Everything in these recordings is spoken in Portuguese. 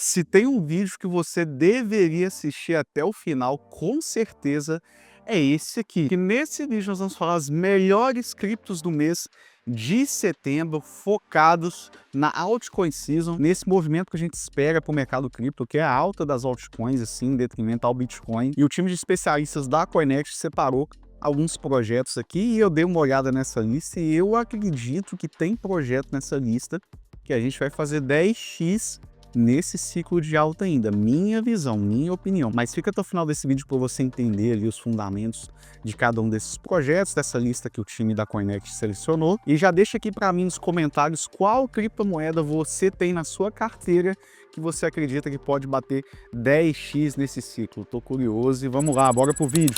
Se tem um vídeo que você deveria assistir até o final, com certeza é esse aqui. Que nesse vídeo nós vamos falar as melhores criptos do mês de setembro, focados na altcoin season, nesse movimento que a gente espera para o mercado cripto, que é a alta das altcoins, assim, em detrimento ao Bitcoin. E o time de especialistas da Coinext separou alguns projetos aqui e eu dei uma olhada nessa lista e eu acredito que tem projeto nessa lista que a gente vai fazer 10x nesse ciclo de alta ainda. Minha visão, minha opinião. Mas fica até o final desse vídeo para você entender ali os fundamentos de cada um desses projetos, dessa lista que o time da Coinext selecionou. E já deixa aqui para mim nos comentários qual criptomoeda você tem na sua carteira que você acredita que pode bater 10x nesse ciclo. Tô curioso e vamos lá, bora pro vídeo.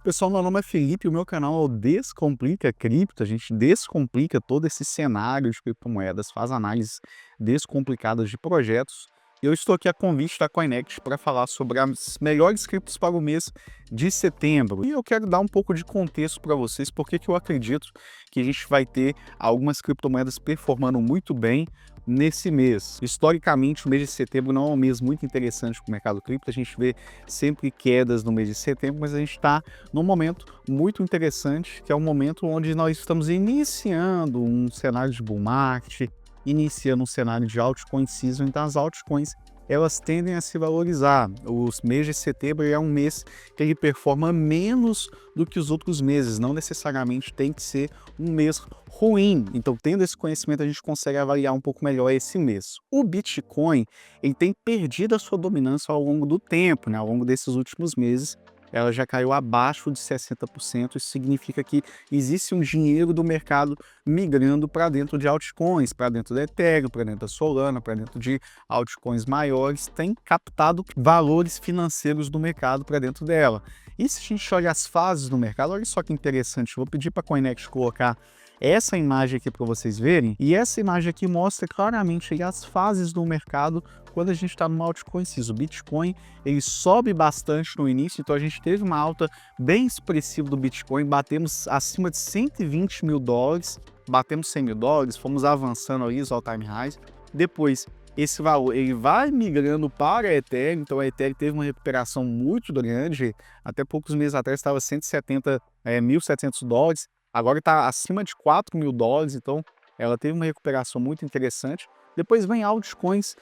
Pessoal, meu nome é Felipe, o meu canal é o Descomplica Cripto. A gente descomplica todo esse cenário de criptomoedas, faz análises descomplicadas de projetos. E eu estou aqui a convite da Coinext para falar sobre as melhores criptos para o mês de setembro. E eu quero dar um pouco de contexto para vocês, porque eu acredito que a gente vai ter algumas criptomoedas performando muito bem nesse mês. Historicamente, o mês de setembro não é um mês muito interessante para o mercado cripto. A gente vê sempre quedas no mês de setembro, mas a gente está num momento muito interessante, que é um momento onde nós estamos iniciando um cenário de bull market, iniciando um cenário de altcoin season. Então as altcoins elas tendem a se valorizar. O mês de setembro é um mês que ele performa menos do que os outros meses, não necessariamente tem que ser um mês ruim. Então, tendo esse conhecimento, a gente consegue avaliar um pouco melhor esse mês. O Bitcoin, ele tem perdido a sua dominância ao longo do tempo, né? Ao longo desses últimos meses, ela já caiu abaixo de 60%, isso significa que existe um dinheiro do mercado migrando para dentro de altcoins, para dentro da Ethereum, para dentro da Solana, para dentro de altcoins maiores, tem captado valores financeiros do mercado para dentro dela. E se a gente olha as fases do mercado, olha só que interessante, vou pedir para a Coinext colocar essa imagem aqui para vocês verem, e essa imagem aqui mostra claramente aí as fases do mercado quando a gente está no altcoin season. O Bitcoin ele sobe bastante no início, então a gente teve uma alta bem expressiva do Bitcoin, batemos acima de 120 mil dólares, batemos 100 mil dólares, fomos avançando ali os all-time highs. Depois esse valor ele vai migrando para a Ethereum, então a Ethereum teve uma recuperação muito grande, até poucos meses atrás estava 1.700 dólares, agora está acima de 4 mil dólares, então ela teve uma recuperação muito interessante. Depois vem altcoins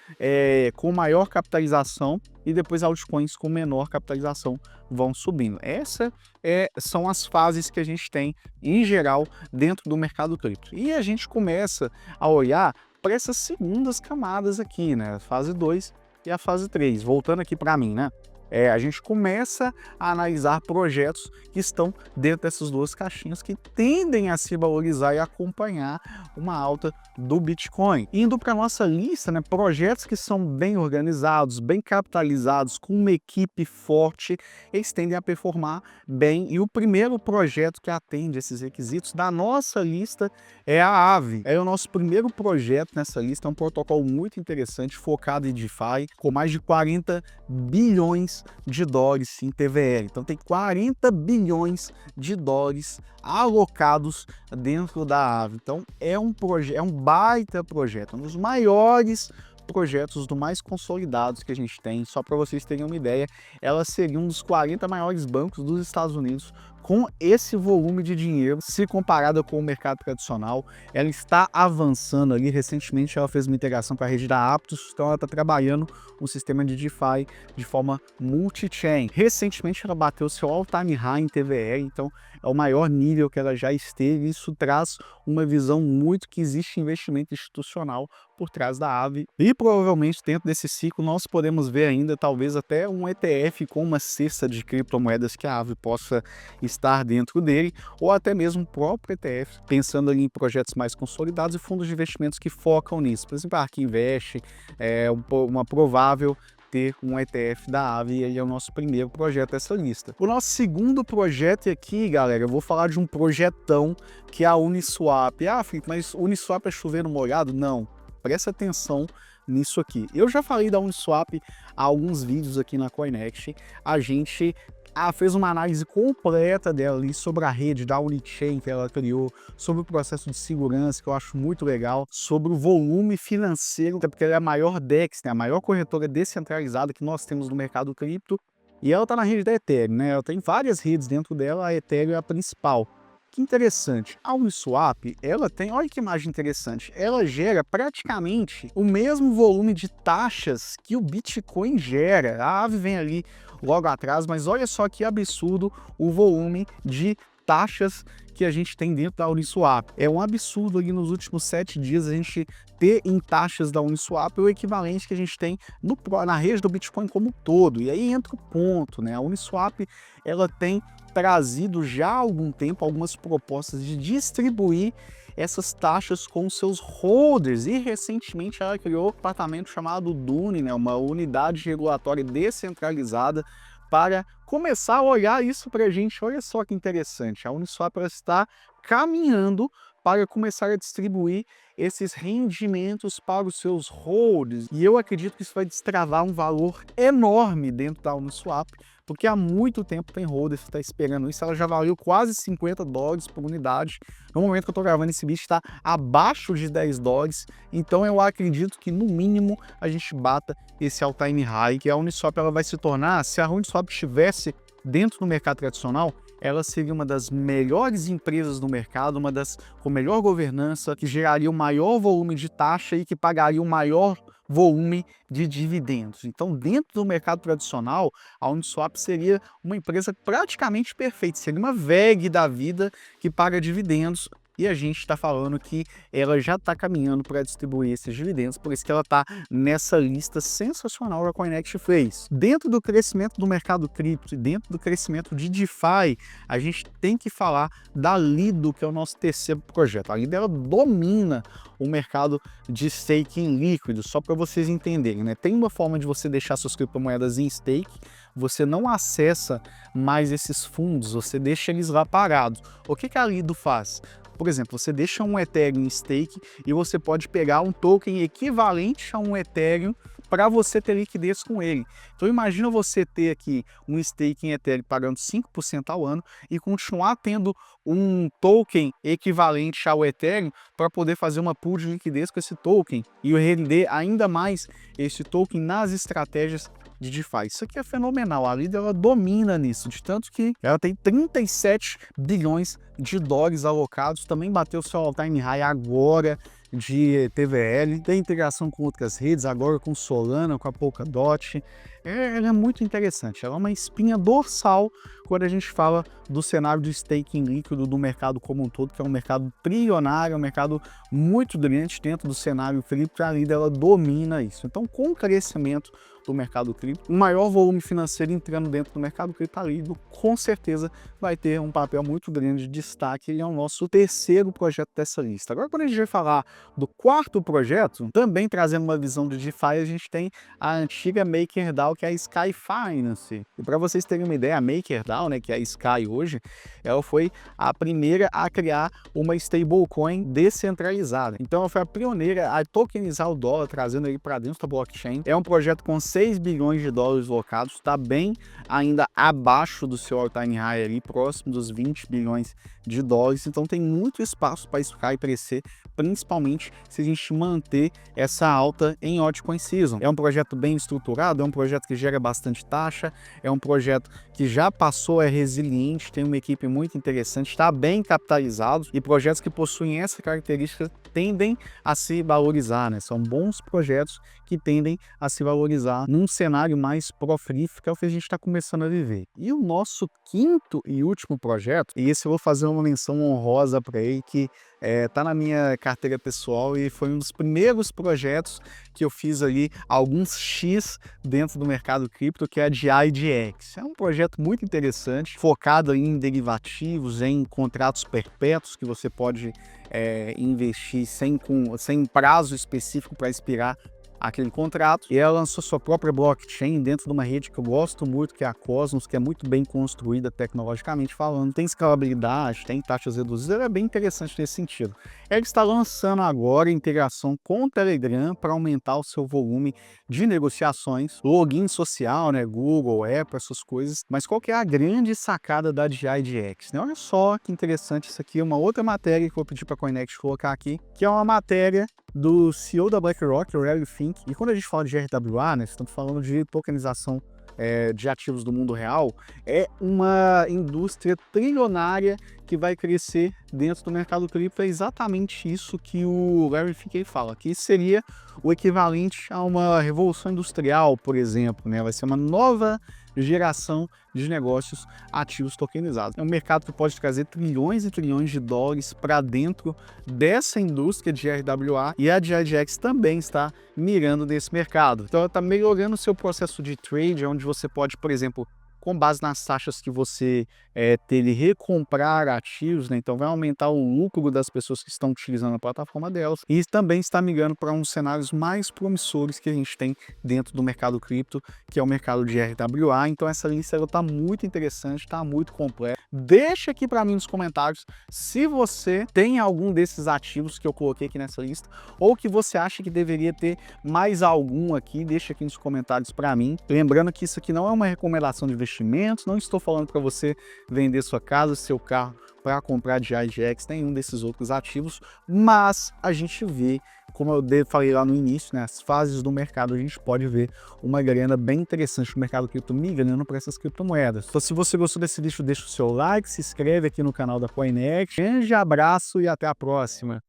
com maior capitalização e depois altcoins com menor capitalização vão subindo. Essas são as fases que a gente tem, em geral, dentro do mercado cripto. E a gente começa a olhar para essas segundas camadas aqui, né? A fase 2 e a fase 3. Voltando aqui para mim, né? A gente começa a analisar projetos que estão dentro dessas duas caixinhas que tendem a se valorizar e acompanhar uma alta do Bitcoin. Indo para a nossa lista, né, projetos que são bem organizados, bem capitalizados, com uma equipe forte, eles tendem a performar bem. E o primeiro projeto que atende esses requisitos da nossa lista é a Aave. É o nosso primeiro projeto nessa lista, é um protocolo muito interessante, focado em DeFi, com mais de 40 bilhões de dólares em TVL. Então tem 40 bilhões de dólares alocados dentro da Aave. Então é um baita projeto, um dos maiores projetos, dos mais consolidados que a gente tem. Só para vocês terem uma ideia, ela seria um dos 40 maiores bancos dos Estados Unidos com esse volume de dinheiro, se comparada com o mercado tradicional. Ela está avançando ali. Recentemente ela fez uma integração com a rede da Aptos, então ela está trabalhando um sistema de DeFi de forma multi-chain. Recentemente ela bateu seu all-time high em TVL, então é o maior nível que ela já esteve. Isso traz uma visão muito que existe investimento institucional por trás da Aave. E provavelmente dentro desse ciclo nós podemos ver ainda talvez até um ETF com uma cesta de criptomoedas que a Aave possa estar dentro dele, ou até mesmo o próprio ETF, pensando ali em projetos mais consolidados e fundos de investimentos que focam nisso. Por exemplo, a ARK Invest é uma provável ter um ETF da Aave, e ele é o nosso primeiro projeto dessa lista. O nosso segundo projeto aqui, galera, eu vou falar de um projetão que é a Uniswap. Ah, Felipe, mas Uniswap é chover no molhado? Não, presta atenção nisso aqui. Eu já falei da Uniswap há alguns vídeos aqui na Coinext. A gente fez uma análise completa dela ali sobre a rede da Unichain que ela criou, sobre o processo de segurança, que eu acho muito legal, sobre o volume financeiro, até porque ela é a maior DEX, né, a maior corretora descentralizada que nós temos no mercado cripto, e ela está na rede da Ethereum, né? Ela tem várias redes dentro dela, a Ethereum é a principal. Que interessante, a Uniswap, ela tem, olha que imagem interessante, ela gera praticamente o mesmo volume de taxas que o Bitcoin gera. A Aave vem ali logo atrás, mas olha só que absurdo o volume de taxas que a gente tem dentro da Uniswap. É um absurdo ali nos últimos 7 dias a gente ter em taxas da Uniswap o equivalente que a gente tem na rede do Bitcoin como um todo. E aí entra o ponto, né? A Uniswap, ela tem trazido já há algum tempo algumas propostas de distribuir essas taxas com seus holders, e recentemente ela criou um departamento chamado DUNE, né, uma unidade regulatória descentralizada, para começar a olhar isso para a gente. Olha só que interessante, a Uniswap está caminhando para começar a distribuir esses rendimentos para os seus holders, e eu acredito que isso vai destravar um valor enorme dentro da Uniswap, porque há muito tempo tem holder que está esperando isso. Ela já valeu quase $50 por unidade. No momento que eu estou gravando esse vídeo está abaixo de $10, então eu acredito que no mínimo a gente bata esse all-time high, que a Uniswap ela vai se tornar, se a Uniswap estivesse dentro do mercado tradicional, ela seria uma das melhores empresas do mercado, uma das com melhor governança, que geraria o maior volume de taxa e que pagaria o maior volume de dividendos. Então, dentro do mercado tradicional, a Uniswap seria uma empresa praticamente perfeita, seria uma VEG da vida que paga dividendos, e a gente está falando que ela já está caminhando para distribuir esses dividendos, por isso que ela está nessa lista sensacional que a Coinext fez. Dentro do crescimento do mercado cripto e dentro do crescimento de DeFi, a gente tem que falar da Lido, que é o nosso terceiro projeto. A Lido ela domina o mercado de staking líquido, só para vocês entenderem, né? Tem uma forma de você deixar suas criptomoedas em stake, você não acessa mais esses fundos, você deixa eles lá parados. O que a Lido faz? Por exemplo, você deixa um Ethereum em stake e você pode pegar um token equivalente a um Ethereum para você ter liquidez com ele. Então imagina você ter aqui um stake em Ethereum pagando 5% ao ano e continuar tendo um token equivalente ao Ethereum para poder fazer uma pool de liquidez com esse token e render ainda mais esse token nas estratégias de DeFi. Isso aqui é fenomenal, a Lido ela domina nisso, de tanto que ela tem 37 bilhões de dólares alocados, também bateu seu all-time high agora de TVL, tem integração com outras redes, agora com Solana, com a Polkadot. Ela é muito interessante, ela é uma espinha dorsal quando a gente fala do cenário do staking líquido do mercado como um todo, que é um mercado trilionário, um mercado muito grande dentro do cenário cripto. A Lido ela domina isso. Então, com o crescimento do mercado cripto, um maior volume financeiro entrando dentro do mercado cripto, a Lido com certeza vai ter um papel muito grande de destaque. Ele é o nosso terceiro projeto dessa lista. Agora, quando a gente vai falar do quarto projeto, também trazendo uma visão de DeFi, a gente tem a antiga MakerDAO, que é a Sky Finance. E para vocês terem uma ideia, a MakerDAO, né, que é a Sky hoje, ela foi a primeira a criar uma stablecoin descentralizada. Então ela foi a pioneira a tokenizar o dólar, trazendo ele para dentro da blockchain. É um projeto com 6 bilhões de dólares locados, está bem ainda abaixo do seu all-time high ali, próximo dos 20 bilhões de dólares. Então tem muito espaço para Sky crescer, principalmente se a gente manter essa alta em altcoin season. É um projeto bem estruturado, é um projeto que gera bastante taxa, é um projeto que já passou, é resiliente, tem uma equipe muito interessante, está bem capitalizado, e projetos que possuem essa característica tendem a se valorizar, né? São bons projetos que tendem a se valorizar num cenário mais pró-free, que é o que a gente está começando a viver. E o nosso quinto e último projeto, e esse eu vou fazer uma menção honrosa para ele, que tá na minha carteira pessoal e foi um dos primeiros projetos que eu fiz ali alguns X dentro do mercado cripto, que é a de IDX. É um projeto muito interessante, focado em derivativos, em contratos perpétuos que você pode investir sem prazo específico para expirar aquele contrato, e ela lançou sua própria blockchain dentro de uma rede que eu gosto muito, que é a Cosmos, que é muito bem construída tecnologicamente falando, tem escalabilidade, tem taxas reduzidas, é bem interessante nesse sentido. Ela está lançando agora integração com o Telegram para aumentar o seu volume de negociações, login social, né, Google, Apple, essas coisas. Mas qual que é a grande sacada da DIDX, né? Olha só que interessante isso aqui, uma outra matéria que eu vou pedir para a Coinext colocar aqui, que é uma matéria do CEO da BlackRock, o Larry Fink. E quando a gente fala de RWA, né, estamos falando de tokenização de ativos do mundo real, é uma indústria trilionária que vai crescer dentro do mercado cripto. É exatamente isso que o Larry Fink fala, que seria o equivalente a uma revolução industrial, por exemplo, né? Vai ser uma nova geração de negócios ativos tokenizados. É um mercado que pode trazer trilhões e trilhões de dólares para dentro dessa indústria de RWA, e a GIDX também está mirando nesse mercado. Então ela está melhorando o seu processo de trade, onde você pode, por exemplo, com base nas taxas que você ter e recomprar ativos, né? Então vai aumentar o lucro das pessoas que estão utilizando a plataforma delas, e também está migrando para uns cenários mais promissores que a gente tem dentro do mercado cripto, que é o mercado de RWA. Então essa lista está muito interessante, está muito completa. Deixa aqui para mim nos comentários se você tem algum desses ativos que eu coloquei aqui nessa lista, ou que você acha que deveria ter mais algum aqui. Deixa aqui nos comentários para mim. Lembrando que isso aqui não é uma recomendação de investimentos, não estou falando para você vender sua casa, seu carro para comprar de GIDX, nenhum desses outros ativos, mas a gente vê, como eu falei lá no início, né, as fases do mercado, a gente pode ver uma grana bem interessante no mercado cripto migrando para essas criptomoedas. Então, se você gostou desse vídeo, deixa o seu like, se inscreve aqui no canal da Coinext. Grande abraço e até a próxima!